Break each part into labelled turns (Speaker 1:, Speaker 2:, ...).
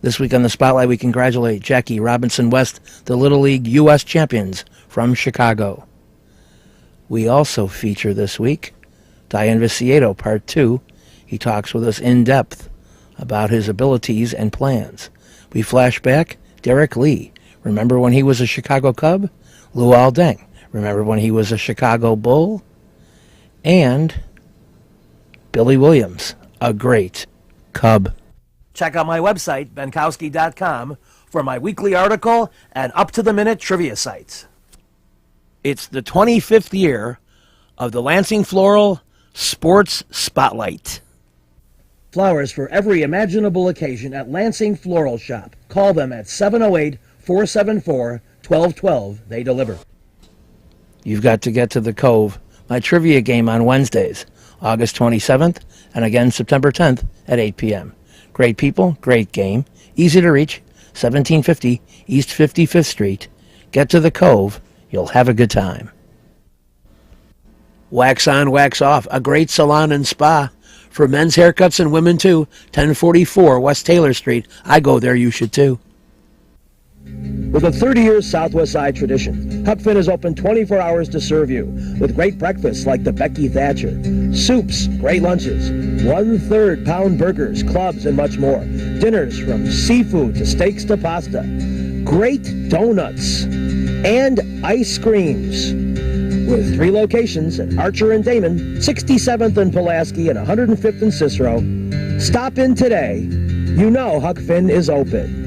Speaker 1: This week on the Spotlight, we congratulate Jackie Robinson West, the Little League U.S. champions from Chicago. We also feature this week Dayan Viciedo, Part 2. He talks with us in depth about his abilities and plans. We flash back Derek Lee. Remember when he was a Chicago Cub? Luol Deng. Remember when he was a Chicago Bull? And Billy Williams, a great Cub. Check out my website, benkowski.com, for my weekly article and up-to-the-minute trivia sites. It's the 25th year of the Lansing Floral Sports Spotlight. Flowers for every imaginable occasion at Lansing Floral Shop. Call them at 708-474-1212. They deliver. You've got to get to the Cove, my trivia game on Wednesdays, August 27th, and again September 10th at 8 p.m. Great people, great game, easy to reach, 1750 East 55th Street. Get to the Cove, you'll have a good time. Wax on, wax off, a great salon and spa. For men's haircuts and women too, 1044 West Taylor Street. I go there, you should too. With a 30-year Southwest Side tradition, Huck Finn is open 24 hours to serve you with great breakfasts like the Becky Thatcher, soups, great lunches, 1/3 pound burgers, clubs, and much more. Dinners from seafood to steaks to pasta, great donuts, and ice creams. With 3 locations at Archer and Damon, 67th and Pulaski, and 105th and Cicero. Stop in today. You know Huck Finn is open.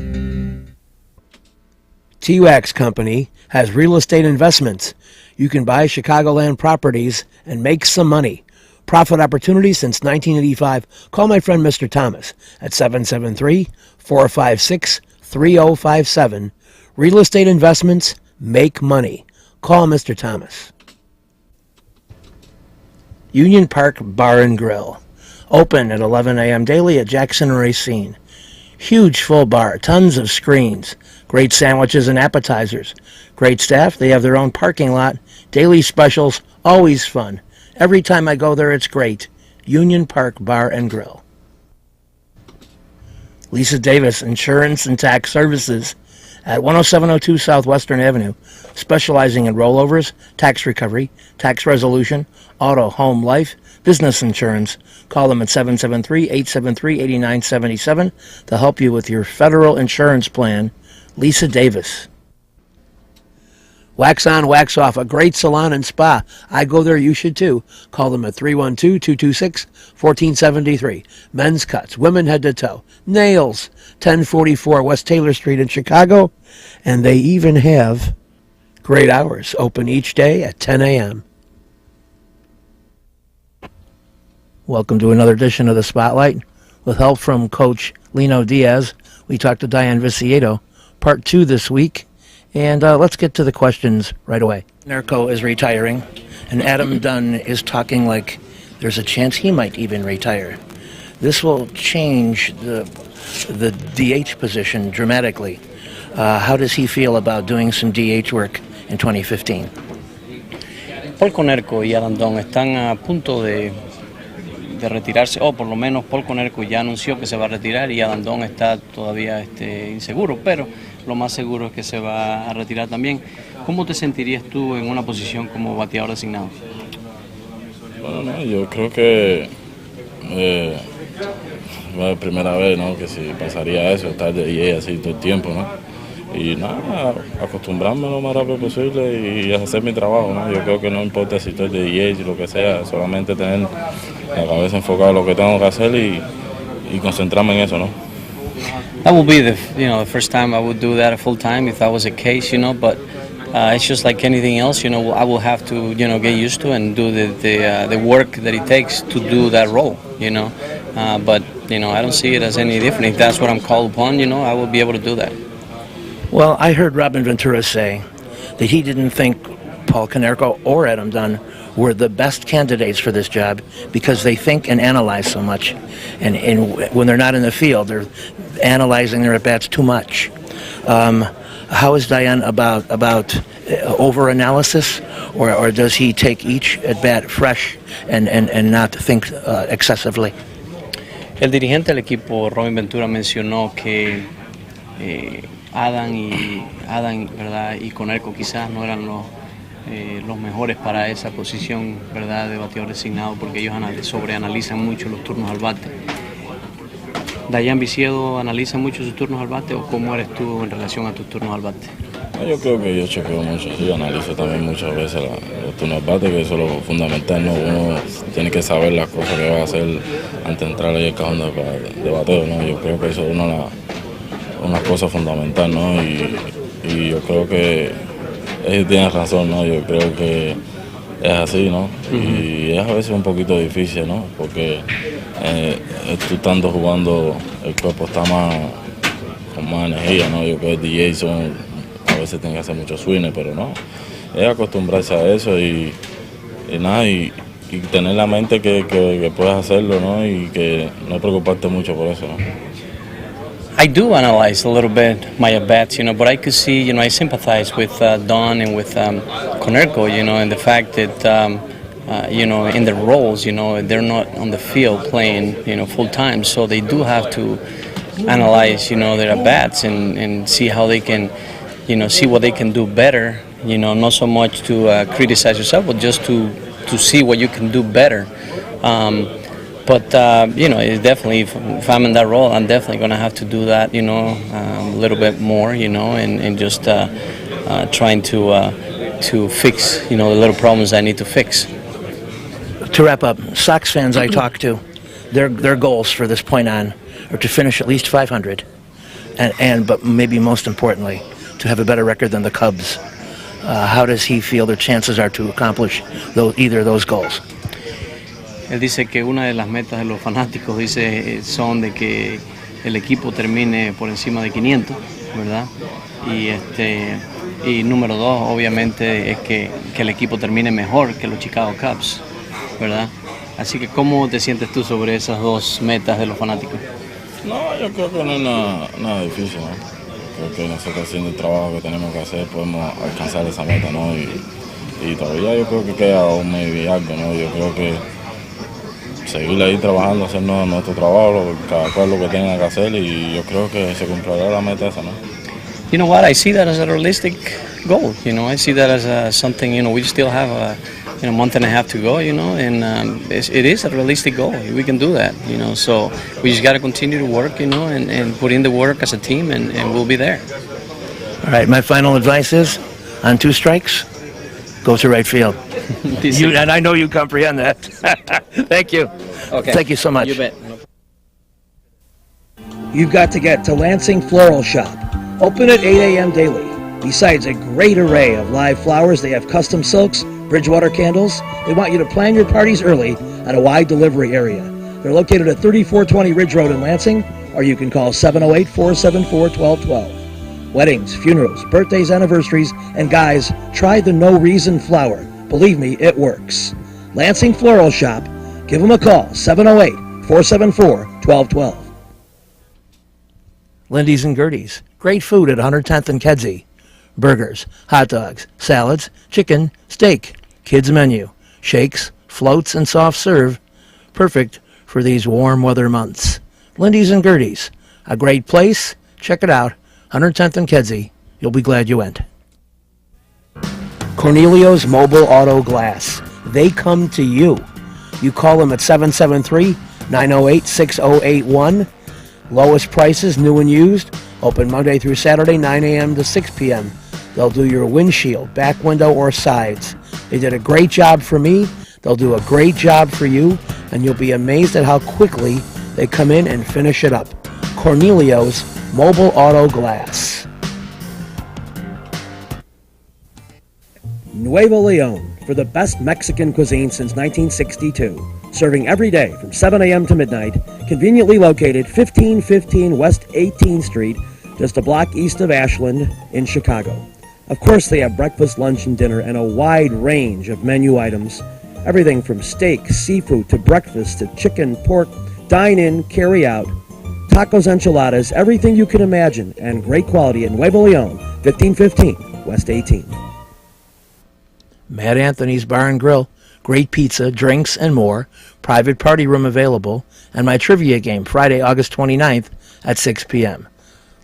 Speaker 1: T-Wax Company has real estate investments. You can buy Chicagoland properties and make some money. Profit opportunity since 1985. Call my friend Mr. Thomas at 773-456-3057. Real estate investments make money. Call Mr. Thomas. Union Park Bar and Grill. Open at 11 a.m. daily at Jackson and Racine. Huge full bar, tons of screens, great sandwiches and appetizers. Great staff, they have their own parking lot, daily specials, always fun. Every time I go there, it's great. Union Park Bar and Grill. Lisa Davis Insurance and Tax Services at 10702 Southwestern Avenue, specializing in rollovers, tax recovery, tax resolution, auto, home, life, business insurance. Call them at 773-873-8977 to help you with your federal insurance plan. Lisa Davis. Wax on, wax off, a great salon and spa. I go there, you should too. Call them at 312-226-1473. Men's cuts, women head to toe, nails, 1044 West Taylor Street in Chicago. And they even have great hours, open each day at 10 a.m. Welcome to another edition of the Spotlight. With help from Coach Lino Diaz, we talked to Dayan Viciedo, Part 2 this week. And let's get to the questions right away. Nerco is retiring, and Adam Dunn is talking like there's a chance he might even retire. This will change the DH position dramatically. How does he feel about doing some DH work in 2015?
Speaker 2: Paul Konerko y Adam Dunn están a punto de retirarse, o por lo menos Paul Konerko ya anunció que se va a retirar y Adam Dunn está todavía inseguro, pero lo más seguro es que se va a retirar también. ¿Cómo te sentirías tú en una posición como bateador designado?
Speaker 3: Bueno, no, yo creo que es la primera vez, ¿no?, que si pasaría eso, estar de DH así todo el tiempo, ¿no? Y nada, acostumbrarme lo más rápido posible y hacer mi trabajo, ¿no? Yo creo que no importa si estoy de DH y lo que sea, solamente tener la cabeza enfocada en lo que tengo que hacer y concentrarme en eso, ¿no?
Speaker 2: That will be the first time I would do that full time if that was the case, but it's just like anything else, I will have to, get used to and do the work that it takes to do that role, but I don't see it as any different. If that's what I'm called upon, I will be able to do that.
Speaker 1: Well, I heard Robin Ventura say that he didn't think Paul Konerko or Adam Dunn were the best candidates for this job because they think and analyze so much. And when they're not in the field, they're analyzing their at-bats too much. How is Dayan about over-analysis, or does he take each at-bat fresh and not think excessively?
Speaker 2: El dirigente del equipo, Robin Ventura, mencionó que Adam, ¿verdad? Y Konerko quizás no eran los mejores para esa posición, ¿verdad? De bateador designado, porque ellos sobreanalizan mucho los turnos al bate. Dayan Viciedo analiza mucho sus turnos al bate, o cómo eres tú en relación a tus turnos al bate?
Speaker 3: Yo creo que yo chequeo mucho, sí, analizo también muchas veces los turnos al bate, que eso es lo fundamental, ¿no? Uno tiene que saber las cosas que va a hacer antes de entrar ahí al cajón de bateo, ¿no? Yo creo que eso es una cosa fundamental, ¿no? Y yo creo que ellos tienen razón, ¿no? Yo creo que es así, ¿no? Y es a veces un poquito difícil, ¿no? Porque tú estando jugando, el cuerpo está con más energía, ¿no? Yo creo que DJ a veces tiene que hacer muchos swings, pero no. Es acostumbrarse a eso y nada, y tener la mente que puedes hacerlo, ¿no? Y que no preocuparte mucho por eso, ¿no?
Speaker 2: I do analyze a little bit my at-bats, but I could see, I sympathize with Don and with Konerko, and the fact that, in their roles, they're not on the field playing, full time, so they do have to analyze, their at-bats and see how they can, see what they can do better, not so much to criticize yourself, but just to see what you can do better. But it's definitely, if I'm in that role, I'm definitely going to have to do that, a little bit more, and just trying to fix, the little problems I need to fix.
Speaker 1: To wrap up, Sox fans I talk to, their goals for this point on are to finish at least 500, but maybe most importantly, to have a better record than the Cubs. How does he feel their chances are to accomplish either of those goals?
Speaker 2: Él dice que una de las metas de los fanáticos son de que el equipo termine por encima de 500, ¿verdad? Y número 2, obviamente, es que el equipo termine mejor que los Chicago Cubs, ¿verdad? Así que, ¿cómo te sientes tú sobre esas dos metas de los fanáticos?
Speaker 3: No, yo creo que no es nada difícil, ¿no? Creo que nosotros, haciendo el trabajo que tenemos que hacer, podemos alcanzar esa meta, ¿no? Y todavía yo creo que queda un mes y algo, ¿no? Yo creo que seguir ahí trabajando, hacer nuestro trabajo, cada cual lo que tenga que hacer, y yo creo que se cumplirá la meta esa, ¿no?
Speaker 2: You know what? I see that as a realistic goal. I see that as something. We still have a month and a half to go. And it is a realistic goal. We can do that. So we just got to continue to work. And put in the work as a team, and we'll be there.
Speaker 1: All right. My final advice is, on 2 strikes, go to right field. And I know you comprehend that. Thank you.
Speaker 2: Okay.
Speaker 1: Thank you so much.
Speaker 2: You bet.
Speaker 1: You've got to get to Lansing Floral Shop. Open at 8 a.m. daily. Besides a great array of live flowers, they have custom silks, Bridgewater candles. They want you to plan your parties early at a wide delivery area. They're located at 3420 Ridge Road in Lansing, or you can call 708-474-1212. Weddings, funerals, birthdays, anniversaries, and guys, try the No Reason flower. Believe me, it works. Lansing Floral Shop. Give them a call, 708-474-1212. Lindy's and Gertie's. Great food at 110th and Kedzie. Burgers, hot dogs, salads, chicken, steak, kids menu, shakes, floats, and soft serve. Perfect for these warm weather months. Lindy's and Gertie's. A great place. Check it out. 110th and Kedzie. You'll be glad you went. Cornelio's Mobile Auto Glass. They come to you. You call them at 773-908-6081. Lowest prices, new and used. Open Monday through Saturday, 9 a.m. to 6 p.m. They'll do your windshield, back window, or sides. They did a great job for me. They'll do a great job for you, and you'll be amazed at how quickly they come in and finish it up. Cornelio's Mobile Auto Glass. Nuevo Leon, for the best Mexican cuisine since 1962. Serving every day from 7 a.m. to midnight, conveniently located 1515 West 18th Street, just a block east of Ashland in Chicago. Of course, they have breakfast, lunch, and dinner, and a wide range of menu items. Everything from steak, seafood, to breakfast, to chicken, pork, dine-in, carry-out, tacos, enchiladas, everything you can imagine, and great quality at Nuevo Leon, 1515 West 18th. Mad Anthony's Bar and Grill. Great pizza, drinks, and more. Private party room available. And my trivia game, Friday, August 29th at 6 p.m.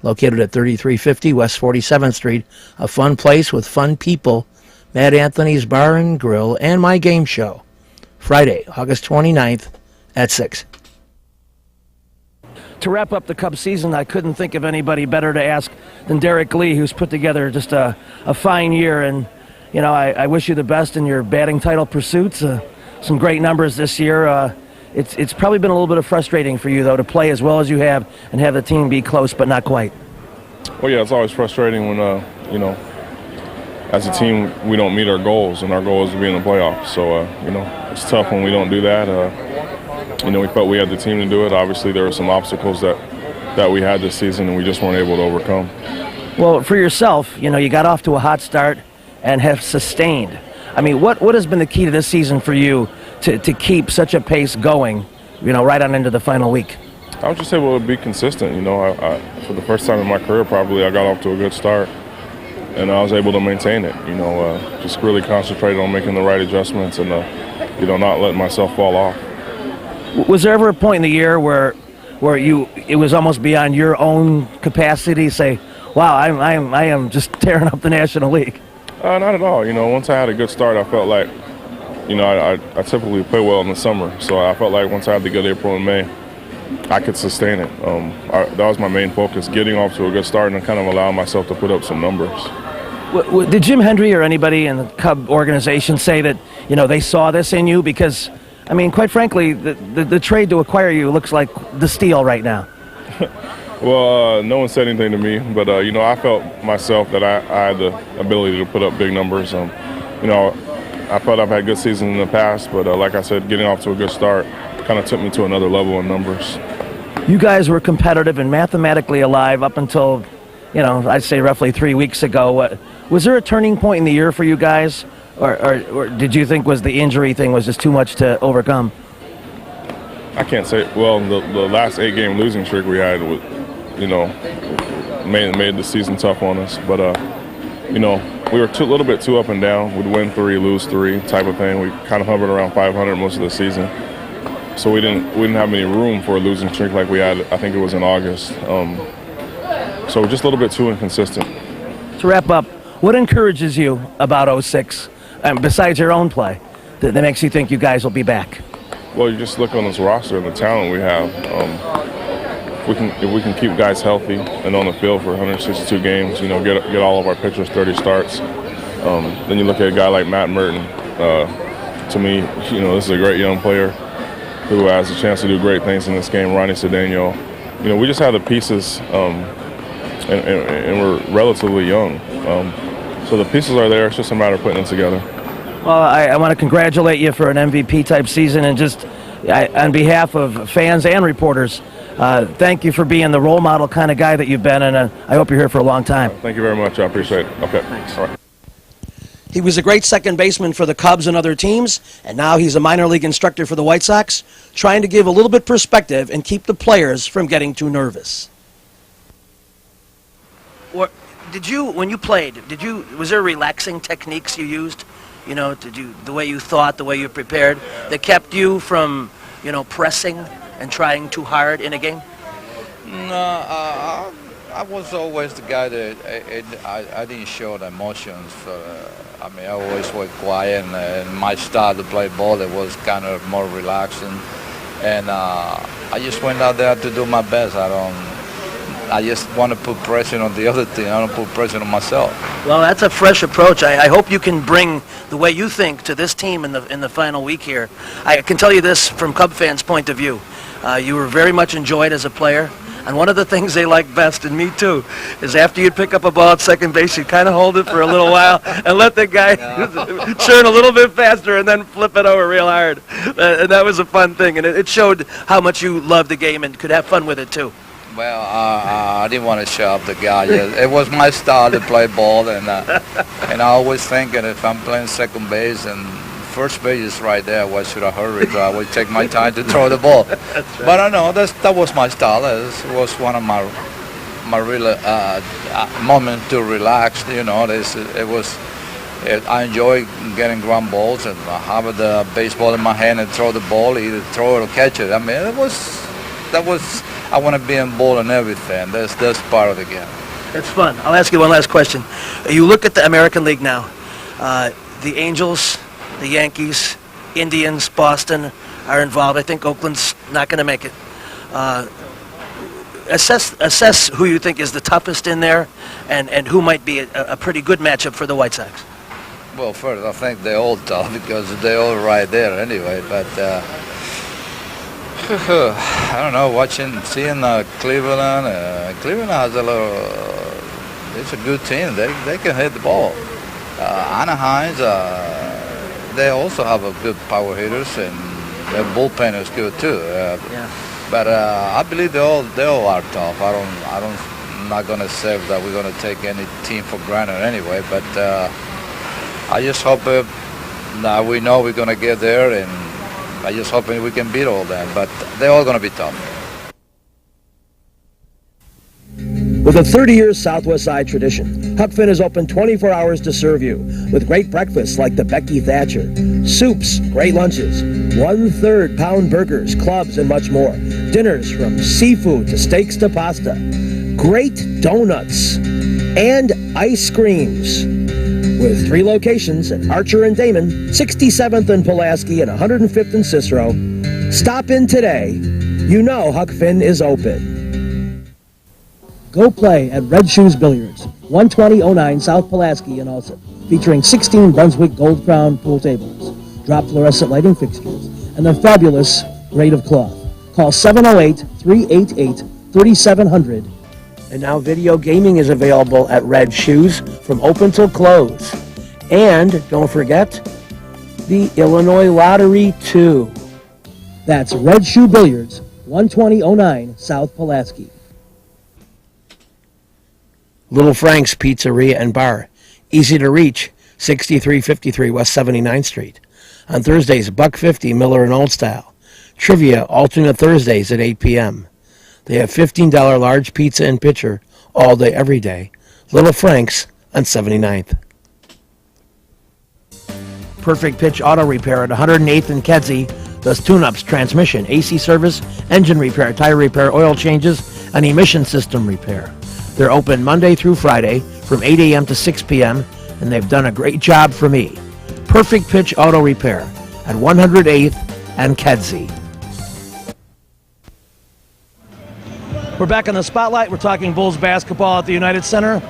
Speaker 1: located at 3350 West 47th Street, a fun place with fun people, Matt Anthony's Bar and Grill, and my game show, Friday, August 29th at 6.
Speaker 4: To wrap up the Cubs season, I couldn't think of anybody better to ask than Derek Lee, who's put together just a fine year. And, you know, I wish you the best in your batting title pursuits. Some great numbers this year. It's probably been a little bit of frustrating for you, though, to play as well as you have and have the team be close but not quite.
Speaker 5: Well, yeah, it's always frustrating when, you know, as a team, we don't meet our goals, and our goal is to be in the playoffs. So, you know, it's tough when we don't do that. You know, we felt we had the team to do it. Obviously, there were some obstacles that we had this season, and we just weren't able to overcome.
Speaker 4: Well, for yourself, you know, you got off to a hot start and have sustained. I mean, what has been the key to this season for you to keep such a pace going, you know, right on into the final week?
Speaker 5: I would just say, well, be consistent. You know, I for the first time in my career, probably I got off to a good start, and I was able to maintain it. You know, just really concentrated on making the right adjustments and, you know, not letting myself fall off.
Speaker 4: Was there ever a point in the year where it was almost beyond your own capacity to say, wow, I am just tearing up the National League?
Speaker 5: Not at all. You know, once I had a good start, I felt like, you know, I typically play well in the summer. So I felt like once I had the good April and May, I could sustain it. That was my main focus, getting off to a good start and kind of allowing myself to put up some numbers.
Speaker 4: Did Jim Hendry or anybody in the Cub organization say that, you know, they saw this in you? Because, I mean, quite frankly, the trade to acquire you looks like the steal right now.
Speaker 5: Well, no one said anything to me, but, you know, I felt myself that I had the ability to put up big numbers. You know, I felt I've had good seasons in the past, but like I said, getting off to a good start kind of took me to another level in numbers.
Speaker 4: You guys were competitive and mathematically alive up until, you know, I'd say roughly 3 weeks ago. Was there a turning point in the year for you guys, or did you think was the injury thing was just too much to overcome?
Speaker 5: I can't say. Well, the last 8-game losing streak we had, you know, made the season tough on us. But you know, we were a little bit too up and down. We'd win 3, lose 3 type of thing. We kind of hovered around 500 most of the season. So we didn't have any room for a losing streak like we had. I think it was in August. So just a little bit too inconsistent.
Speaker 4: To wrap up, what encourages you about 06, besides your own play, that makes you think you guys will be back?
Speaker 5: Well, you just look on this roster and the talent we have. If we can keep guys healthy and on the field for 162 games, you know, get all of our pitchers 30 starts. Then you look at a guy like Matt Merton. To me, you know, this is a great young player who has a chance to do great things in this game. Ronnie Cedeno. You know, we just have the pieces, and we're relatively young. So the pieces are there. It's just a matter of putting them together.
Speaker 4: Well, I want to congratulate you for an MVP-type season, and just on behalf of fans and reporters, thank you for being the role model kind of guy that you've been, and I hope you're here for a long time.
Speaker 5: Thank you very much. I appreciate it. Okay. Thanks. All right.
Speaker 1: He was a great second baseman for the Cubs and other teams, and now he's a minor league instructor for the White Sox, trying to give a little bit perspective and keep the players from getting too nervous. When you played, was there relaxing techniques you used, you know, to do the way you thought, the way you prepared, that kept you from, you know, pressing and trying too hard in a game?
Speaker 6: No, I was always the guy that I didn't show the emotions. I mean, I always was quiet, and my style to play ball, it was kind of more relaxing. And I just went out there to do my best. I just want to put pressure on the other team. I don't put pressure on myself.
Speaker 1: Well, that's a fresh approach. I hope you can bring the way you think to this team in the final week here. I can tell you this from Cub fans' point of view. You were very much enjoyed as a player. And one of the things they like best, and me too, is after you'd pick up a ball at second base, you'd kind of hold it for a little while and let the guy churn a little bit faster and then flip it over real hard. And that was a fun thing. And it showed how much you loved the game and could have fun with it too.
Speaker 6: Well, I didn't want to show up the guy. It was my style to play ball, and I always think that if I'm playing second base and first base is right there, why should I hurry? So I would take my time to throw the ball. Right. But I know that was my style. It was one of my real moments to relax. You know, I enjoy getting ground balls and have the baseball in my hand and throw the ball, either throw it or catch it. I mean, that was I want to be involved in everything. That's part of the game.
Speaker 4: That's fun. I'll ask you one last question. You look at the American League now. The Angels, the Yankees, Indians, Boston are involved. I think Oakland's not going to make it. Assess who you think is the toughest in there, and who might be a pretty good matchup for the White Sox.
Speaker 6: Well, first, I think they're all tough because they're all right there anyway. But I don't know. Seeing Cleveland. Cleveland has a little. It's a good team. They can hit the ball. Anaheim. They also have a good power hitters, and their bullpen is good too. But I believe they all are tough. I'm not gonna say that we're gonna take any team for granted anyway. But I just hope that we know we're gonna get there, and I just hope we can beat all them. But they're all gonna be tough.
Speaker 4: With a 30-year Southwest Side tradition, Huck Finn is open 24 hours to serve you with great breakfasts like the Becky Thatcher, soups, great lunches, 1/3 pound burgers, clubs, and much more. Dinners from seafood to steaks to pasta, great donuts, and ice creams. With 3 locations at Archer and Damon, 67th and Pulaski, and 105th and Cicero. Stop in today. You know Huck Finn is open. Go play at Red Shoes Billiards, 12009 South Pulaski in Alsip, featuring 16 Brunswick Gold Crown pool tables, drop fluorescent lighting fixtures, and a fabulous grade of cloth. Call 708-388-3700. And now video gaming is available at Red Shoes from open till close. And don't forget, the Illinois Lottery too. That's Red Shoe Billiards, 12009 South Pulaski.
Speaker 1: Little Frank's Pizzeria and Bar. Easy to reach, 6353 West 79th Street. On Thursdays, $1.50 Miller and Old Style. Trivia alternate Thursdays at 8 p.m. They have $15 large pizza and pitcher all day, every day. Little Frank's on 79th. Perfect Pitch Auto Repair at 108th and Kedzie does tune-ups, transmission, AC service, engine repair, tire repair, oil changes, and emission system repair. They're open Monday through Friday from 8 a.m. to 6 p.m., and they've done a great job for me. Perfect Pitch Auto Repair at 108th and Kedzie.
Speaker 4: We're back in the spotlight. We're talking Bulls basketball at the United Center.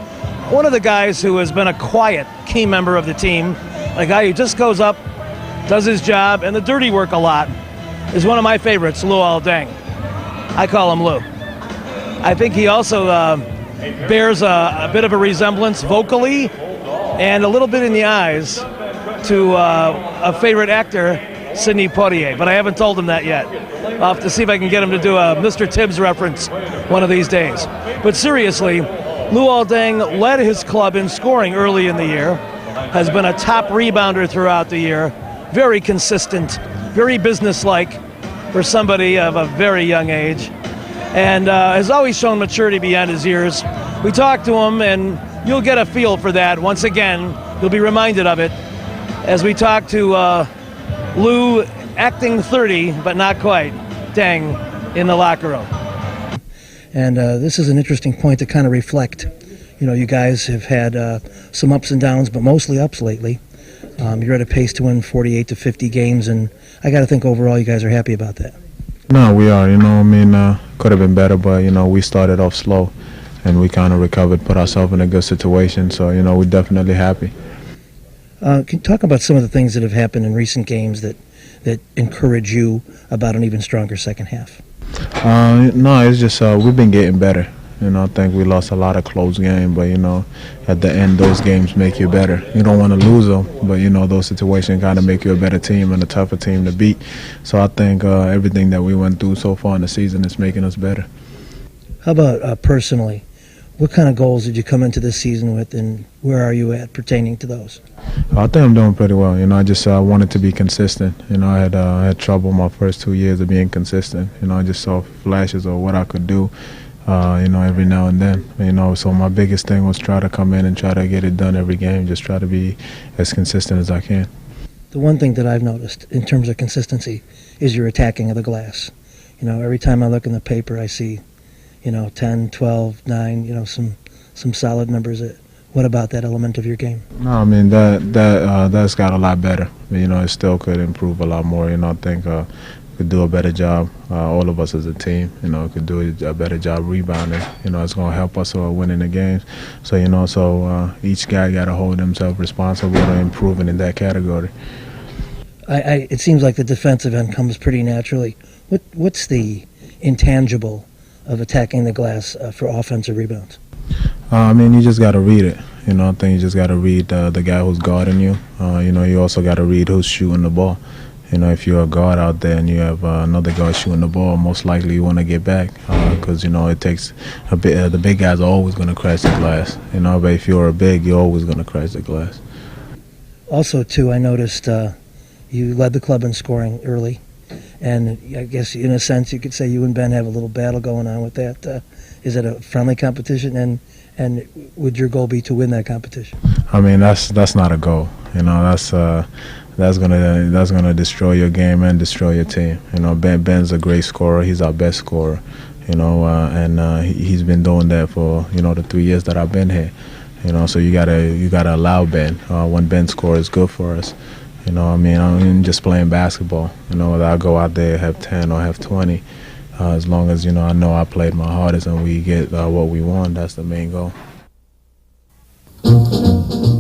Speaker 4: One of the guys who has been a quiet, key member of the team, a guy who just goes up, does his job, and the dirty work a lot, is one of my favorites, Luol Deng. I call him Lou. I think he also bears a bit of a resemblance vocally and a little bit in the eyes to a favorite actor, Sidney Poitier, but I haven't told him that yet. I'll have to see if I can get him to do a Mr. Tibbs reference one of these days. But seriously, Luol Deng led his club in scoring early in the year, has been a top rebounder throughout the year, very consistent, very businesslike for somebody of a very young age, and has always shown maturity beyond his years. We talked to him, and you'll get a feel for that. Once again, you'll be reminded of it as we talk to Lou, acting 30, but not quite, Deng, in the locker room. And this is an interesting point to kind of reflect. You know, you guys have had some ups and downs, but mostly ups lately. You're at a pace to win 48 to 50 games, and I got to think overall you guys are happy about that.
Speaker 7: No, we are. Could have been better, but, we started off slow, and we kind of recovered, put ourselves in a good situation. So, we're definitely happy.
Speaker 4: Can you talk about some of the things that have happened in recent games that encourage you about an even stronger second half?
Speaker 7: No, it's just we've been getting better. I think we lost a lot of close games, but, at the end, those games make you better. You don't want to lose them, but, those situations kind of make you a better team and a tougher team to beat. So I think everything that we went through so far in the season is making us better.
Speaker 4: How about personally? What kind of goals did you come into this season with, and where are you at pertaining to those?
Speaker 7: I think I'm doing pretty well. I just wanted to be consistent. I had trouble my first 2 years of being consistent. I just saw flashes of what I could do, every now and then. So my biggest thing was try to come in and try to get it done every game, just try to be as consistent as I can.
Speaker 4: The one thing that I've noticed in terms of consistency is your attacking of the glass.
Speaker 1: You know, every time I look in the paper, I see, 10, 12, 9, some solid numbers. What about that element of your game?
Speaker 7: No, I mean that's got a lot better. It still could improve a lot more. I think could do a better job. All of us as a team, could do a better job rebounding. It's going to help us winning the games. So each guy got to hold himself responsible to improving in that category.
Speaker 1: It seems like the defensive end comes pretty naturally. What's the intangible of attacking the glass for offensive rebounds?
Speaker 7: You just got to read it. I think you just got to read the guy who's guarding you. You also got to read who's shooting the ball. If you're a guard out there and you have another guard shooting the ball, most likely you want to get back because, it takes a bit. The big guys are always going to crash the glass. But if you're a big, you're always going to crash the glass.
Speaker 1: Also, too, I noticed you led the club in scoring early. And I guess, in a sense, you could say you and Ben have a little battle going on with that. Is it a friendly competition? And would your goal be to win that competition?
Speaker 7: That's not a goal. That's gonna destroy your game and destroy your team. Ben's a great scorer. He's our best scorer. And he's been doing that for the 3 years that I've been here. So you gotta allow Ben. When Ben scores, is good for us. I'm just playing basketball. Whether I go out there have 10 or have 20, as long as I know I played my hardest and we get what we want. That's the main goal.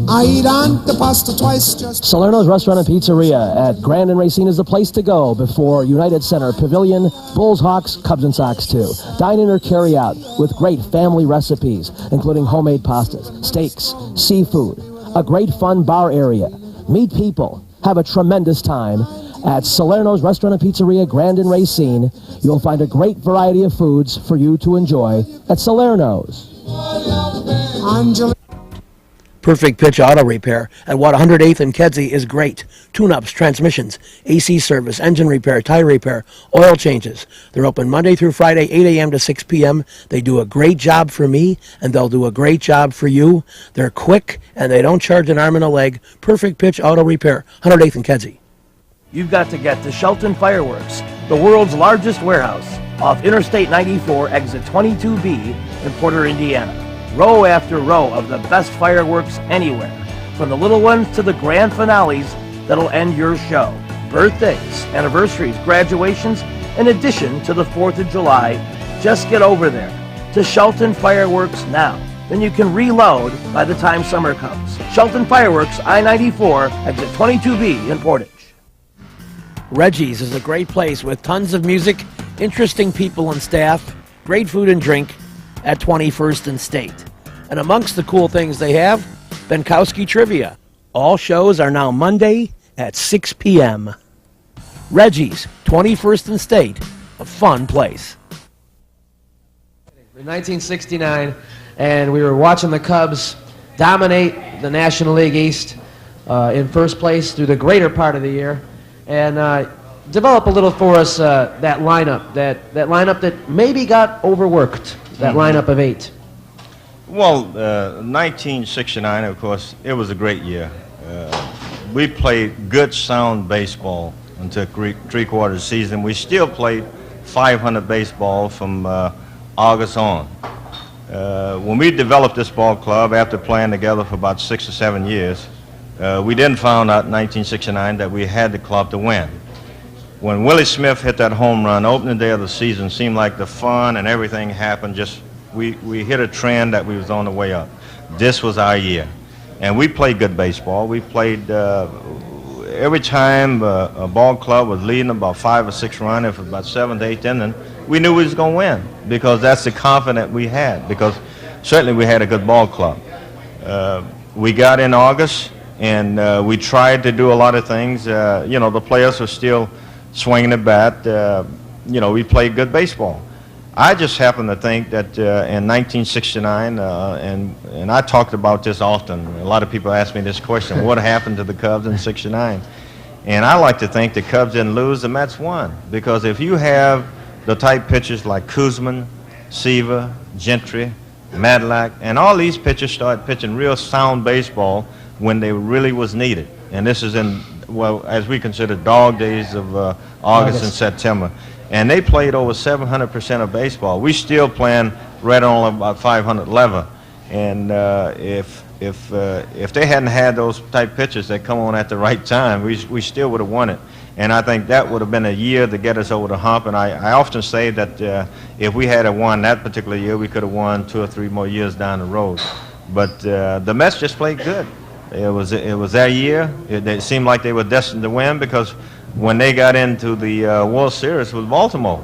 Speaker 8: I eat on the pasta twice.
Speaker 4: Salerno's Restaurant and Pizzeria at Grand and Racine is the place to go before United Center Pavilion, Bulls, Hawks, Cubs, and Sox too. Dine in or carry out with great family recipes, including homemade pastas, steaks, seafood, a great fun bar area. Meet people. Have a tremendous time at Salerno's Restaurant and Pizzeria, Grand and Racine. You'll find a great variety of foods for you to enjoy at Salerno's.
Speaker 1: Perfect Pitch Auto Repair at 108th and Kedzie is great. Tune-ups, transmissions, AC service, engine repair, tire repair, oil changes. They're open Monday through Friday, 8 a.m. to 6 p.m. They do a great job for me, and they'll do a great job for you. They're quick, and they don't charge an arm and a leg. Perfect Pitch Auto Repair, 108th and Kedzie.
Speaker 4: You've got to get to Shelton Fireworks, the world's largest warehouse, off Interstate 94, exit 22B in Porter, Indiana. Row after row of the best fireworks anywhere, from the little ones to the grand finales that'll end your show. Birthdays, anniversaries, graduations, in addition to the 4th of July. Just get over there to Shelton Fireworks now. Then you can reload by the time summer comes. Shelton Fireworks, I-94, exit 22B in Portage.
Speaker 1: Reggie's is a great place with tons of music, interesting people and staff, great food and drink at 21st and State. And amongst the cool things they have, Benkowski Trivia. All shows are now Monday at 6 p.m. Reggie's, 21st and State, a fun place.
Speaker 9: In 1969, and we were watching the Cubs dominate the National League East in first place through the greater part of the year, and develop a little for us that lineup, that lineup that maybe got overworked, that lineup of 8.
Speaker 10: Well, 1969, of course, it was a great year. We played good, sound baseball until three-quarters season. We still played 500 baseball from August on. When we developed this ball club, after playing together for about 6 or 7 years, we then found out in 1969 that we had the club to win. When Willie Smith hit that home run, opening day of the season, seemed like the fun and everything happened. We hit a trend that we was on the way up. This was our year. And we played good baseball. We played every time a ball club was leading about 5 or 6 runs, if it was about 7th, 8th inning, we knew we was going to win because that's the confidence we had, because certainly we had a good ball club. We got in August, and we tried to do a lot of things. The players were still swinging the bat. We played good baseball. I just happen to think that in 1969, and I talked about this often, a lot of people ask me this question, what happened to the Cubs in '69? And I like to think the Cubs didn't lose, the Mets won. Because if you have the type pitchers like Koosman, Seaver, Gentry, Madlack, and all these pitchers started pitching real sound baseball when they really was needed. And this is in, well, as we consider dog days of August and September. and they played over 700% of baseball. We still playing right on about 500 level, and if they hadn't had those type pitchers that come on at the right time, we still would have won it. And I think that would have been a year to get us over the hump. And I often say that if we had won that particular year, we could have won 2 or 3 more years down the road. But the Mets just played good. It was their year. It seemed like they were destined to win, because when they got into the World Series with Baltimore,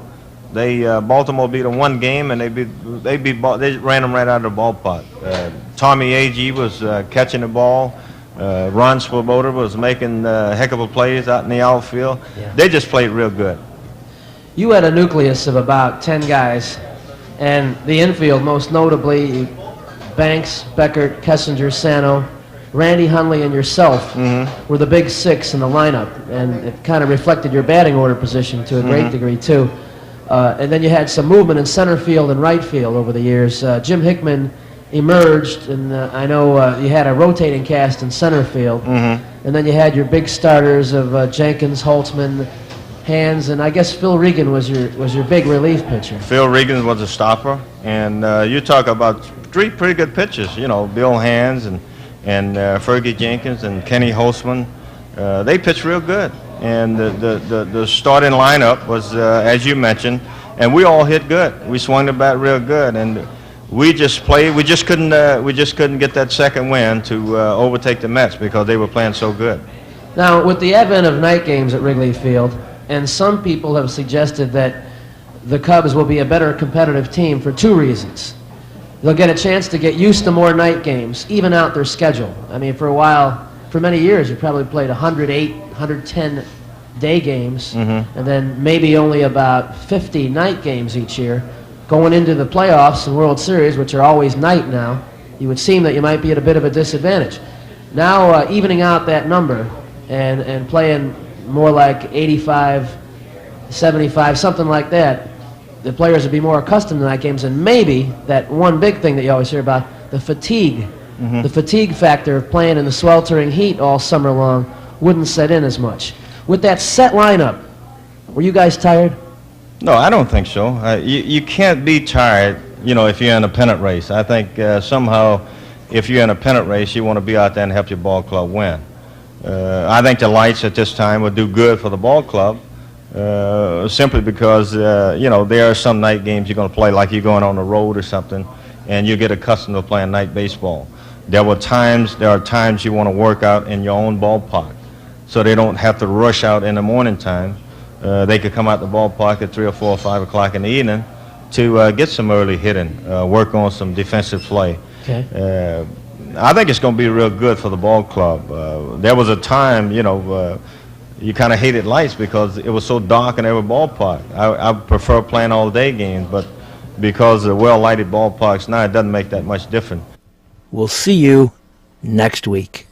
Speaker 10: Baltimore beat them 1 game, and they ran them right out of the ballpark. Tommy Agee was catching the ball. Ron Swoboda was making heck of a plays out in the outfield. Yeah. They just played real good.
Speaker 9: You had a nucleus of about 10 guys, and the infield, most notably Banks, Beckert, Kessinger, Sano, Randy Hundley, and yourself were the big 6 in the lineup, and it kind of reflected your batting order position to a great degree too. And then you had some movement in center field and right field over the years. Jim Hickman emerged, and I know you had a rotating cast in center field, and then you had your big starters of Jenkins, Holtzman, Hands, and I guess Phil Regan was your big relief pitcher.
Speaker 10: Phil Regan was a stopper, and you talk about 3 pretty good pitchers. You know, Bill Hands and Fergie Jenkins and Kenny Holtzman. They pitched real good, and the starting lineup was as you mentioned, and we all hit good. We swung the bat real good, and we just played. We just couldn't get that second win to overtake the Mets because they were playing so good.
Speaker 9: Now, with the advent of night games at Wrigley Field, and some people have suggested that the Cubs will be a better competitive team for 2 reasons. They'll get a chance to get used to more night games, even out their schedule. I mean, for a while, for many years, you probably played 108, 110 day games, and then maybe only about 50 night games each year. Going into the playoffs and World Series, which are always night now, you would seem that you might be at a bit of a disadvantage. Now, evening out that number and playing more like 85, 75, something like that, the players would be more accustomed to night games, and maybe that one big thing that you always hear about, the fatigue. The fatigue factor of playing in the sweltering heat all summer long wouldn't set in as much. With that set lineup, were you guys tired?
Speaker 10: No, I don't think so. You can't be tired, you know, if you're in a pennant race. I think somehow if you're in a pennant race, you want to be out there and help your ball club win. I think the lights at this time would do good for the ball club, simply because, you know, there are some night games you're going to play like you're going on the road or something, and you get accustomed to playing night baseball. There are times you want to work out in your own ballpark, so they don't have to rush out in the morning time. They could come out the ballpark at 3 or 4 or 5 o'clock in the evening to get some early hitting, work on some defensive play. Okay. I think it's going to be real good for the ball club. There was a time, you know, you kind of hated lights because it was so dark in every ballpark. I prefer playing all day games, but because of well-lighted ballparks now, it doesn't make that much difference.
Speaker 1: We'll see you next week.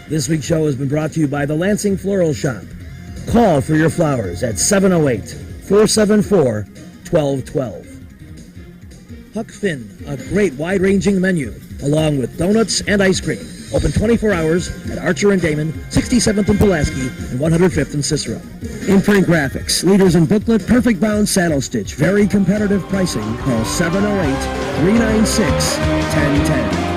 Speaker 4: This week's show has been brought to you by the Lansing Floral Shop. Call for your flowers at 708-474-1212. Huck Finn, a great wide-ranging menu, along with donuts and ice cream. Open 24 hours at Archer and Damon, 67th and Pulaski, and 105th and Cicero. Imprint Graphics, leaders in booklet, perfect bound saddle stitch, very competitive pricing. Call 708-396-1010.